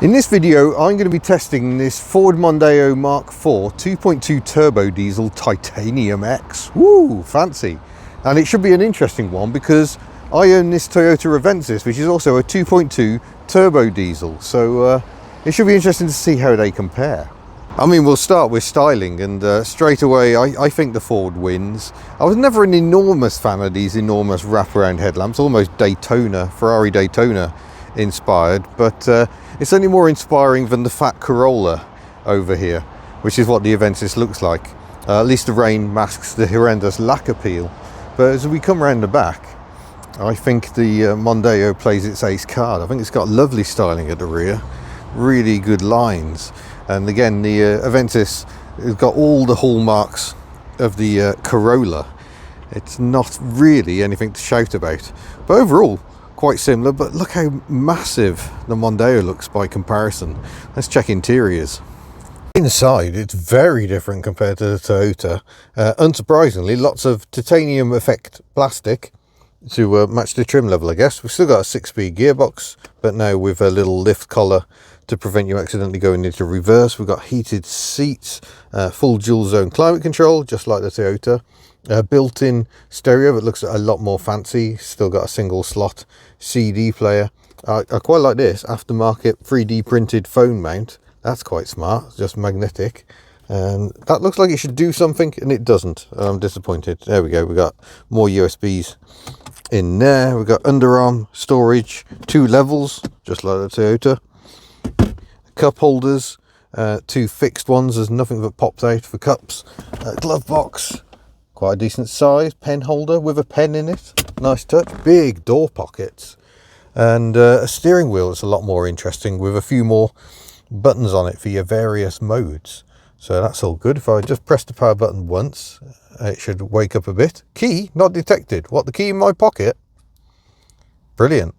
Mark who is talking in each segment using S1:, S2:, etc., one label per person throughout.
S1: In this video, I'm going to be testing this Ford Mondeo Mark IV 2.2 turbo diesel Titanium X. Woo, fancy. And it should be an interesting one because I own this Toyota Avensis, which is also a 2.2 turbo diesel. So it should be interesting to see how they compare. I mean, we'll start with styling, and straight away I think the Ford wins. I was never an enormous fan of these enormous wraparound headlamps, almost Daytona, Ferrari Daytona inspired, but it's only more inspiring than the fat Corolla over here, which is what the Avensis looks like. At least the rain masks the horrendous lack appeal. But as we come around the back, I think the Mondeo plays its ace card. I think it's got lovely styling at the rear, really good lines. And again, the Avensis has got all the hallmarks of the Corolla. It's not really anything to shout about. But overall, quite similar, but look how massive the Mondeo looks by comparison. Let's check interiors. Inside, it's very different compared to the Toyota. Unsurprisingly, lots of titanium effect plastic to match the trim level, I guess. We've still got a 6-speed gearbox, but now with a little lift collar to prevent you accidentally going into reverse. We've got heated seats, full dual zone climate control, just like the Toyota. Built-in stereo that looks a lot more fancy. Still got a single slot CD player. I quite like this aftermarket 3D printed phone mount. That's quite smart, just magnetic. And that looks like it should do something, and it doesn't. I'm disappointed. There we go, we got more USBs in there. We've got underarm storage, 2 levels, just like the Toyota. Cup holders, 2 fixed ones. There's nothing that pops out for cups. Glove box, quite a decent size. Pen holder with a pen in it, nice touch. Big door pockets, and a steering wheel that's a lot more interesting with a few more buttons on it for your various modes. So that's all good. If I just press the power button once, it should wake up a bit. Key not detected. What, the key in my pocket? Brilliant.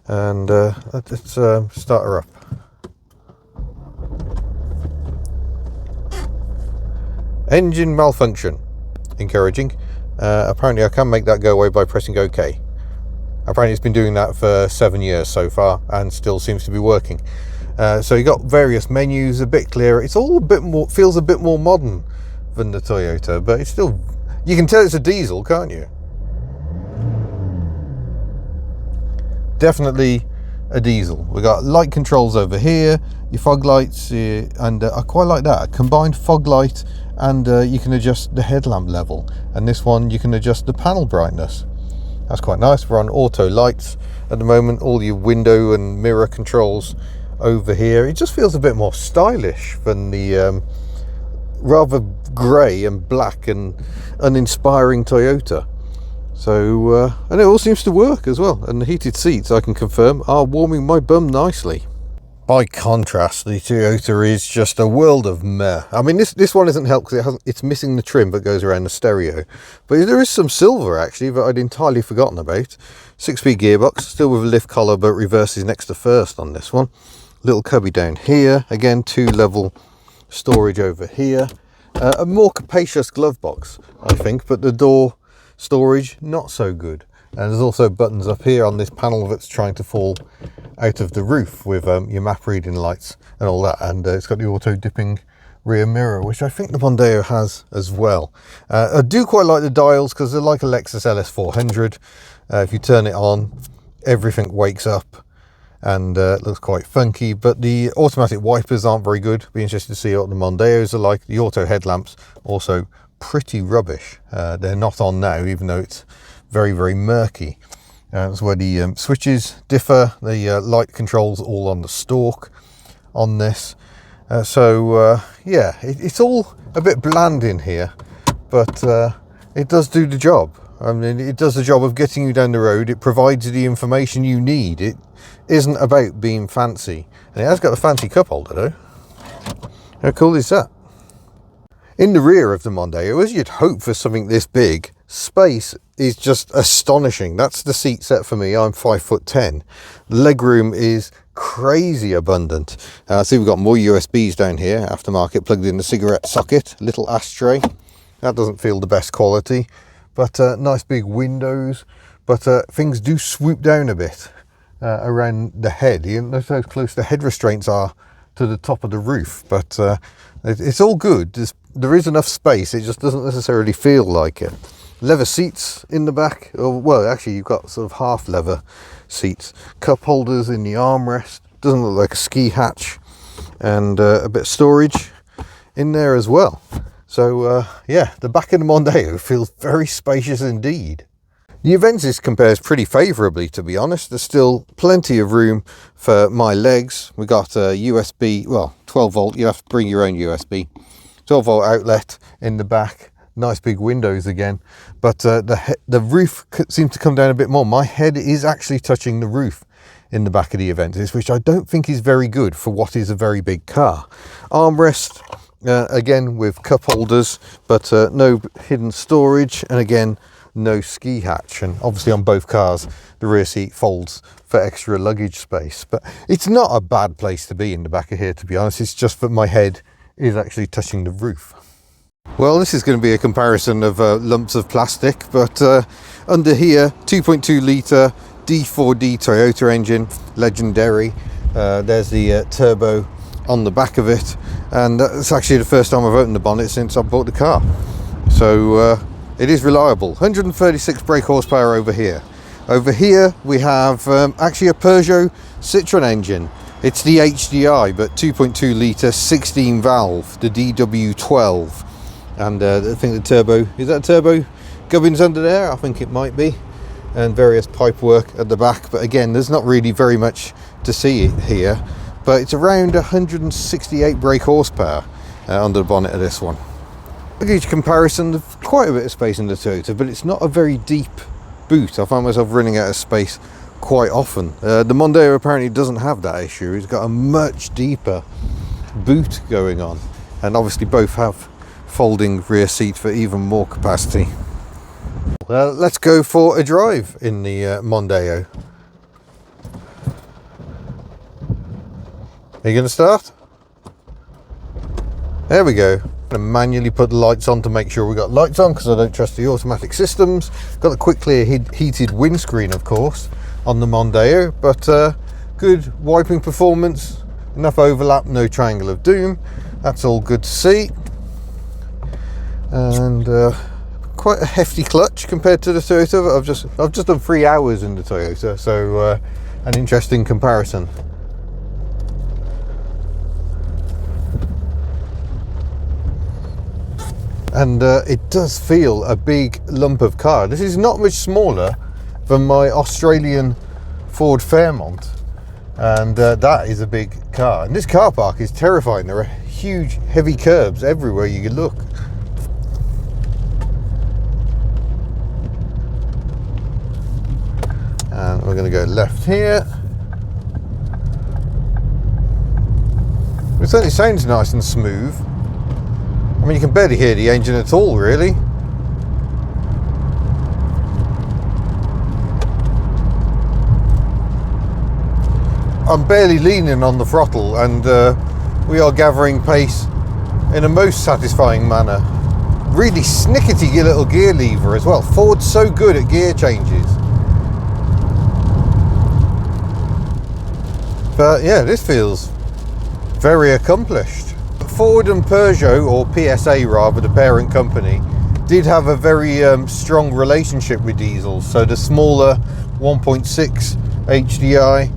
S1: And let's start her up. Engine malfunction. Encouraging. Apparently I can make that go away by pressing OK. Apparently it's been doing that for 7 years so far and still seems to be working. So you got various menus, a bit clearer. It's all a bit more, feels a bit more modern than the Toyota, but it's still, you can tell it's a diesel, can't you? Definitely a diesel. We got light controls over here, your fog lights, and I quite like that, a combined fog light, and you can adjust the headlamp level, and this one you can adjust the panel brightness. That's quite nice. We're on auto lights at the moment. All your window and mirror controls over here. It just feels a bit more stylish than the rather grey and black and uninspiring Toyota. So and it all seems to work as well, and the heated seats, I can confirm, are warming my bum nicely. By contrast, the Toyota is just a world of meh. I mean, this one isn't helped because it's missing the trim that goes around the stereo. But there is some silver, actually, that I'd entirely forgotten about. 6-speed gearbox, still with a lift collar, but reverses next to first on this one. Little cubby down here. Again, 2-level storage over here. A more capacious glove box, I think, but the door storage, not so good. And there's also buttons up here on this panel that's trying to fall out of the roof with your map reading lights and all that. And it's got the auto dipping rear mirror, which I think the Mondeo has as well. I do quite like the dials because they're like a Lexus LS400. If you turn it on, everything wakes up and it looks quite funky. But the automatic wipers aren't very good. Be interested to see what the Mondeos are like. The auto headlamps also pretty rubbish. They're not on now, even though it's very, very murky. That's where the switches differ. The light controls all on the stalk on this. Yeah, it's all a bit bland in here, but it does do the job. I mean, it does the job of getting you down the road. It provides the information you need. It isn't about being fancy. And it has got a fancy cup holder though. How cool is that? In the rear of the Mondeo, as you'd hope for something this big, space is just astonishing. That's the seat set for me. I'm 5'10". The legroom is crazy abundant. See, we've got more USBs down here, aftermarket, plugged in the cigarette socket, little ashtray. That doesn't feel the best quality, but nice big windows. But things do swoop down a bit. around the head. You notice how close the head restraints are to the top of the roof, but it's all good. There is enough space, it just doesn't necessarily feel like it. Leather seats in the back, or well, actually you've got sort of half leather seats. Cup holders in the armrest, doesn't look like a ski hatch, and a bit of storage in there as well. So yeah, the back of the Mondeo feels very spacious indeed. The Avensis compares pretty favourably, to be honest. There's still plenty of room for my legs. We got a USB, well, 12 volt, you have to bring your own USB. 12 volt outlet in the back, nice big windows again. But the roof seems to come down a bit more. My head is actually touching the roof in the back of the Avensis, which I don't think is very good for what is a very big car. Armrest, again with cup holders, but no hidden storage, and again, no ski hatch. And obviously on both cars the rear seat folds for extra luggage space, but it's not a bad place to be in the back of here, to be honest. It's just that my head is actually touching the roof. Well, this is going to be a comparison of lumps of plastic, but under here 2.2 litre D4D Toyota engine, legendary. There's the turbo on the back of it, and it's actually the first time I've opened the bonnet since I bought the car, so it is reliable. 136 brake horsepower over here. Over here we have actually a Peugeot Citroen engine. It's the HDI, but 2.2 litre 16 valve, the DW12. And I think the turbo, is that turbo gubbins under there? I think it might be. And various pipe work at the back, but again, there's not really very much to see here. But it's around 168 brake horsepower under the bonnet of this one. Luggage comparison, there's quite a bit of space in the Toyota, but it's not a very deep boot. I find myself running out of space quite often. The Mondeo apparently doesn't have that issue. It's got a much deeper boot going on, and obviously both have folding rear seats for even more capacity. Well, let's go for a drive in the Mondeo. Are you going to start? There we go. I'm going to manually put the lights on to make sure we got lights on, because I don't trust the automatic systems. Got the quick clear heated windscreen, of course, on the Mondeo, but good wiping performance, enough overlap, no triangle of doom. That's all good to see. And quite a hefty clutch compared to the Toyota. I've just done 3 hours in the Toyota, so an interesting comparison. And it does feel a big lump of car. This is not much smaller than my Australian Ford Fairmont, and that is a big car. And this car park is terrifying. There are huge heavy curbs everywhere you can look. And we're going to go left here. It certainly sounds nice and smooth. I mean, you can barely hear the engine at all, really. I'm barely leaning on the throttle, and we are gathering pace in a most satisfying manner. Really snickety little gear lever as well. Ford's so good at gear changes. But yeah, this feels very accomplished. Ford and Peugeot, or PSA rather, the parent company, did have a very strong relationship with diesels. So the smaller 1.6 HDI,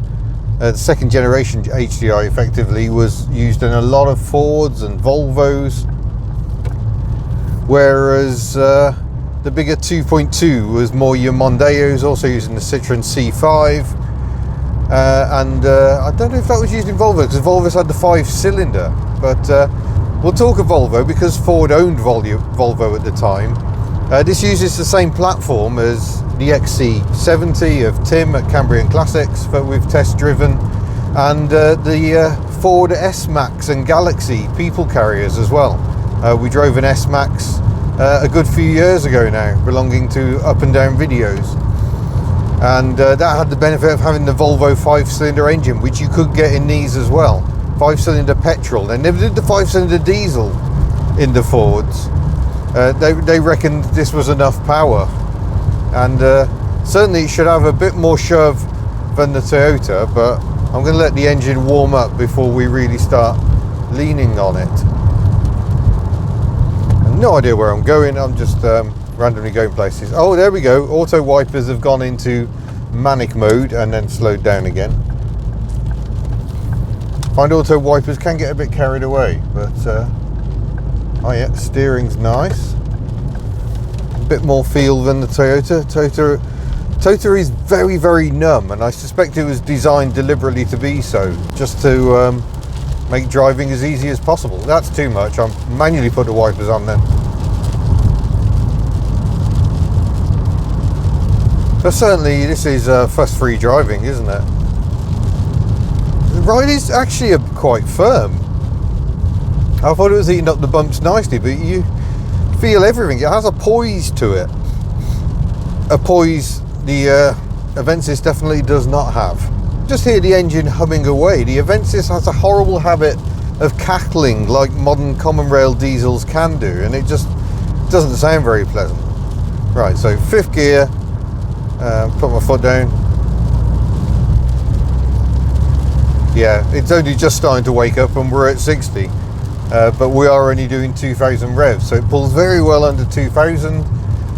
S1: the second generation HDI effectively, was used in a lot of Fords and Volvos, whereas the bigger 2.2 was more your Mondeos, also using the Citroen C5. And I don't know if that was used in Volvo, because Volvo's had the 5-cylinder, but we'll talk of Volvo because Ford owned Volvo at the time. This uses the same platform as the XC70 of Tim at Cambrian Classics that we've test driven, and the Ford S-Max and Galaxy people carriers as well. We drove an S-Max a good few years ago now, belonging to Up and Down Videos. And that had the benefit of having the Volvo 5-cylinder engine, which you could get in these as well. 5-cylinder petrol. They never did the 5-cylinder diesel in the Fords. They reckoned this was enough power. And certainly it should have a bit more shove than the Toyota, but I'm going to let the engine warm up before we really start leaning on it. I've no idea where I'm going, I'm just randomly going places. Oh, there we go, auto wipers have gone into manic mode and then slowed down again. Find auto wipers can get a bit carried away, but oh yeah, steering's nice. A bit more feel than the Toyota. Toyota is very, very numb, and I suspect it was designed deliberately to be so, just to make driving as easy as possible. That's too much. I'll manually put the wipers on then. But certainly this is fuss-free driving, isn't it? The ride is actually quite firm. I thought it was eating up the bumps nicely, but you feel everything. It has a poise to it. A poise the Avensis definitely does not have. Just hear the engine humming away. The Avensis has a horrible habit of cackling like modern common rail diesels can do, and it just doesn't sound very pleasant. Right, so 5th gear, put my foot down. Yeah, it's only just starting to wake up and we're at 60, but we are only doing 2,000 revs, so it pulls very well under 2,000,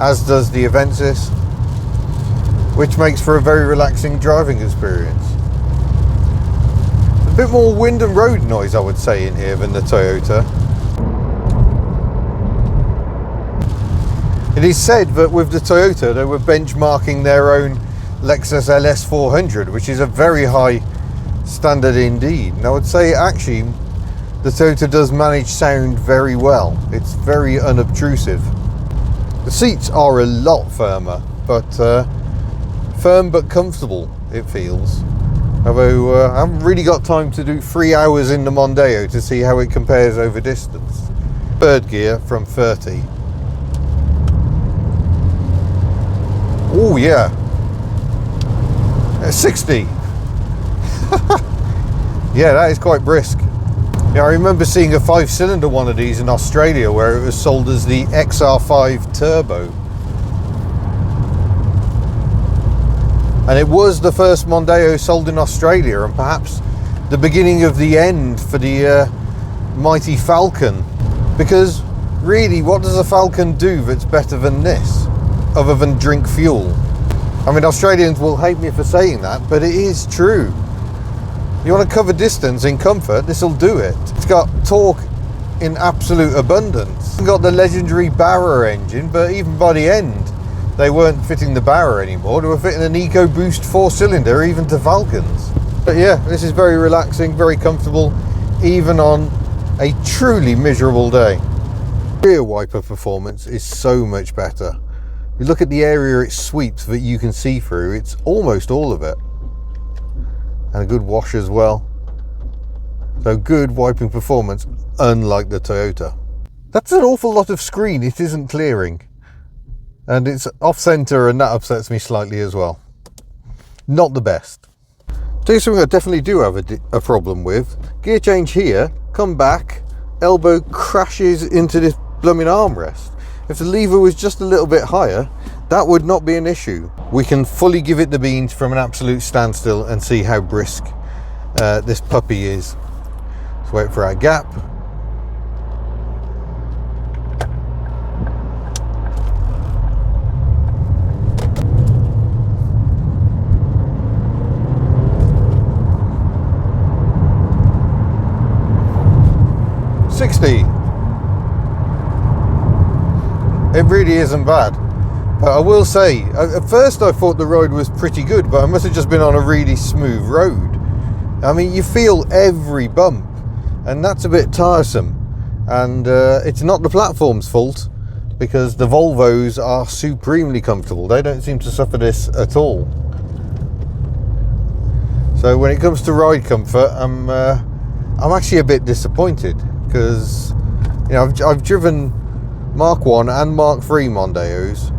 S1: as does the Avensis, which makes for a very relaxing driving experience. A bit more wind and road noise, I would say, in here than the Toyota. It is said that with the Toyota they were benchmarking their own Lexus LS 400, which is a very high standard indeed. And I would say actually the Toyota does manage sound very well. It's very unobtrusive. The seats are a lot firmer, but firm but comfortable, it feels. Although I haven't really got time to do 3 hours in the Mondeo to see how it compares over distance. 3rd gear from 30. Oh yeah, 60. Yeah, that is quite brisk. Yeah, I remember seeing a 5-cylinder one of these in Australia where it was sold as the XR5 Turbo. And it was the first Mondeo sold in Australia, and perhaps the beginning of the end for the mighty Falcon. Because really, what does a Falcon do that's better than this, other than drink fuel? I mean, Australians will hate me for saying that, but it is true. You want to cover distance in comfort, this will do it. It's got torque in absolute abundance. It's got the legendary Barra engine, but even by the end, they weren't fitting the Barra anymore. They were fitting an EcoBoost 4-cylinder even to Falcons. But yeah, this is very relaxing, very comfortable, even on a truly miserable day. Rear wiper performance is so much better. You look at the area it sweeps that you can see through, it's almost all of it. And a good wash as well. So good wiping performance, unlike the Toyota. That's an awful lot of screen it isn't clearing. And it's off center, and that upsets me slightly as well. Not the best. Tell you something I definitely do have a problem with. Gear change here, come back, elbow crashes into this blooming armrest. If the lever was just a little bit higher, that would not be an issue. We can fully give it the beans from an absolute standstill and see how brisk this puppy is. Let's wait for our gap. It really isn't bad, but I will say at first I thought the road was pretty good, but I must have just been on a really smooth road. I mean, you feel every bump, and that's a bit tiresome, and it's not the platform's fault, because the Volvos are supremely comfortable. They don't seem to suffer this at all. So when it comes to ride comfort, I'm actually a bit disappointed, because you know I've driven Mark 1 and Mark 3 Mondeos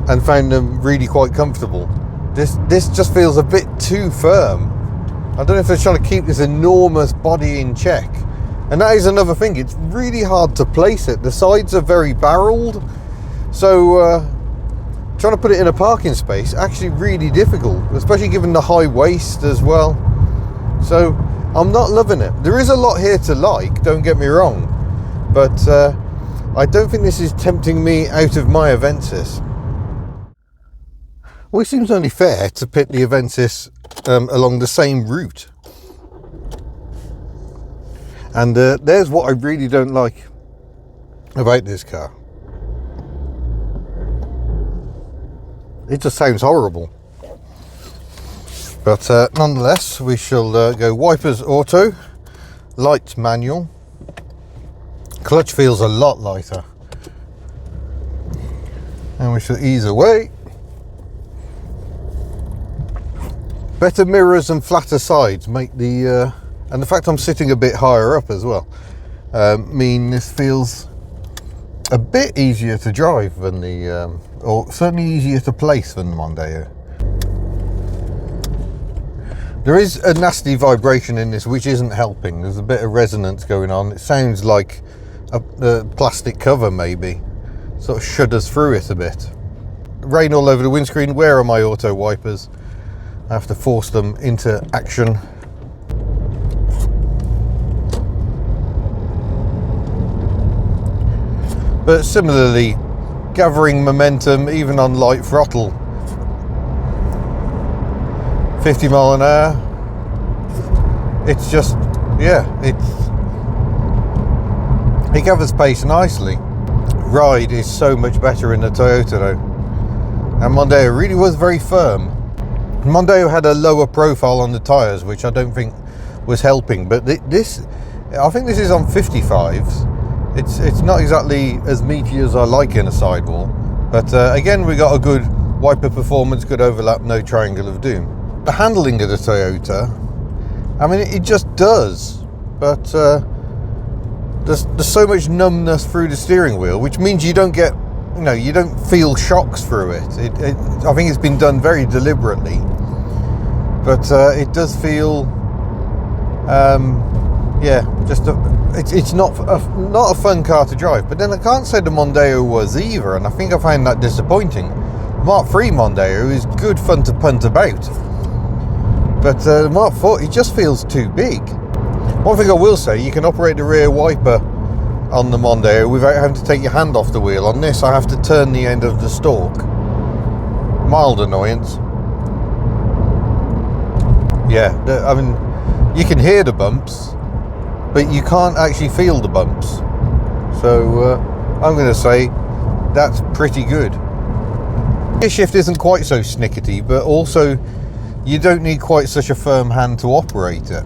S1: and found them really quite comfortable. This just feels a bit too firm. I don't know if they're trying to keep this enormous body in check. And that is another thing, it's really hard to place it. The sides are very barreled, so trying to put it in a parking space actually really difficult, especially given the high waist as well. So I'm not loving it. There is a lot here to like, don't get me wrong, but I don't think this is tempting me out of my Avensis. Well, it seems only fair to pit the Avensis along the same route. And there's what I really don't like about this car. It just sounds horrible. But nonetheless, we shall go wipers auto, lights manual. Clutch feels a lot lighter. And we shall ease away. Better mirrors and flatter sides make the, and the fact I'm sitting a bit higher up as well, mean this feels a bit easier to drive than the, or certainly easier to place than the Mondeo. There is a nasty vibration in this which isn't helping. There's a bit of resonance going on. It sounds like a plastic cover maybe. Sort of shudders through it a bit. Rain all over the windscreen. Where are my auto wipers? I have to force them into action. But similarly, gathering momentum even on light throttle. 50 mile an hour. It's just, yeah, it gathers pace nicely. Ride is so much better in the Toyota though. And Mondeo really was very firm. Mondeo had a lower profile on the tyres, which I don't think was helping. But this, I think this is on 55s. It's not exactly as meaty as I like in a sidewall. But again, we got a good wiper performance, good overlap, no triangle of doom. The handling of the Toyota, I mean, it just does. But there's so much numbness through the steering wheel, which means you don't get, you know, you don't feel shocks through it. I think it's been done very deliberately, but it does feel, yeah, just it's not a fun car to drive. But then I can't say the Mondeo was either, and I think I find that disappointing. Mark III Mondeo is good fun to punt about, but the Mark IV, it just feels too big. One thing I will say, you can operate the rear wiper on the Mondeo without having to take your hand off the wheel. On this, I have to turn the end of the stalk. Mild annoyance. Yeah, I mean, you can hear the bumps, but you can't actually feel the bumps. So I'm going to say that's pretty good. Gear shift isn't quite so snickety, but also you don't need quite such a firm hand to operate it.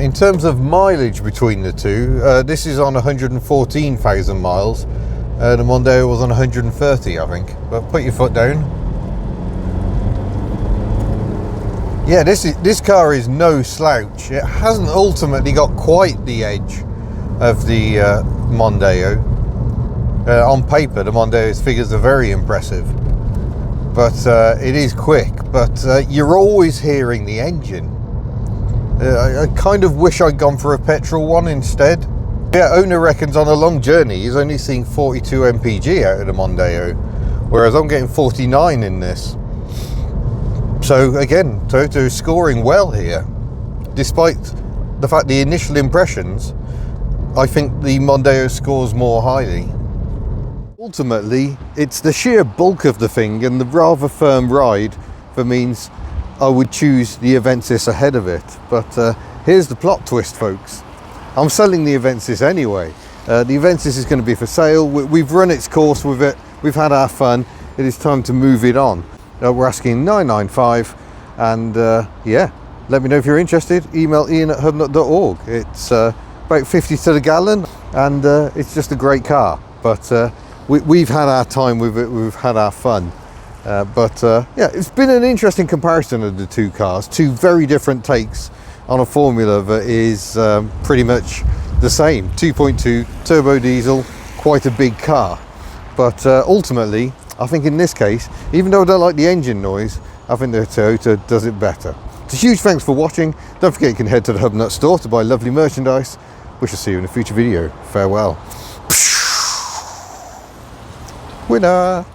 S1: In terms of mileage between the two, this is on 114,000 miles. The Mondeo was on 130, I think. But put your foot down. Yeah, this car is no slouch. It hasn't ultimately got quite the edge of the Mondeo. On paper, the Mondeo's figures are very impressive, but it is quick. But you're always hearing the engine. I kind of wish I'd gone for a petrol one instead. Yeah, owner reckons on a long journey he's only seeing 42 mpg out of the Mondeo, whereas I'm getting 49 in this. So again, Toyota is scoring well here, despite the fact the initial impressions, I think the Mondeo scores more highly. Ultimately, it's the sheer bulk of the thing and the rather firm ride that means I would choose the Avensis ahead of it. But here's the plot twist, folks. I'm selling the Avensis anyway. The Avensis is going to be for sale. We've run its course with it. We've had our fun. It is time to move it on. We're asking $995, and yeah, let me know if you're interested. Email ian@hubnut.org. It's about 50 to the gallon, and it's just a great car. But we've had our time with it. We've had our fun. Yeah, it's been an interesting comparison of the two cars. Two very different takes on a formula that is pretty much the same. 2.2 turbo diesel, quite a big car. But ultimately, I think in this case, even though I don't like the engine noise, I think the Toyota does it better. So huge thanks for watching. Don't forget you can head to the HubNut store to buy lovely merchandise. We shall see you in a future video. Farewell. Winner!